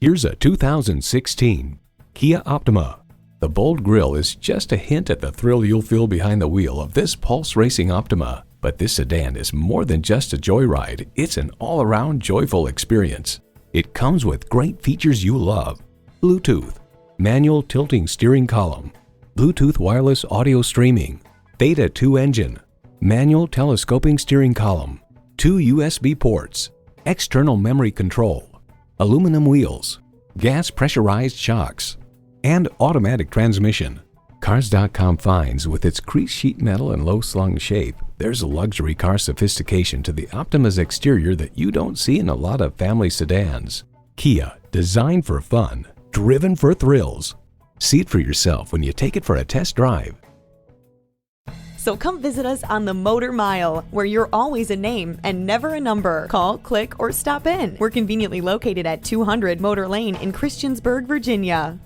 Here's a 2016 Kia Optima. The bold grille is just a hint at the thrill you'll feel behind the wheel of this pulse racing Optima. But this sedan is more than just a joyride, it's an all-around joyful experience. It comes with great features you love: Bluetooth, manual tilting steering column, Bluetooth wireless audio streaming, Beta 2 engine, manual telescoping steering column, 2 USB ports, external memory control, aluminum wheels, gas pressurized shocks, and automatic transmission. Cars.com finds with its crease sheet metal and low-slung shape, there's a luxury car sophistication to the Optima's exterior that you don't see in a lot of family sedans. Kia, designed for fun, driven for thrills. See it for yourself when you take it for a test drive. So come visit us on the Motor Mile, where you're always a name and never a number. Call, click, or stop in. We're conveniently located at 200 Motor Lane in Christiansburg, Virginia.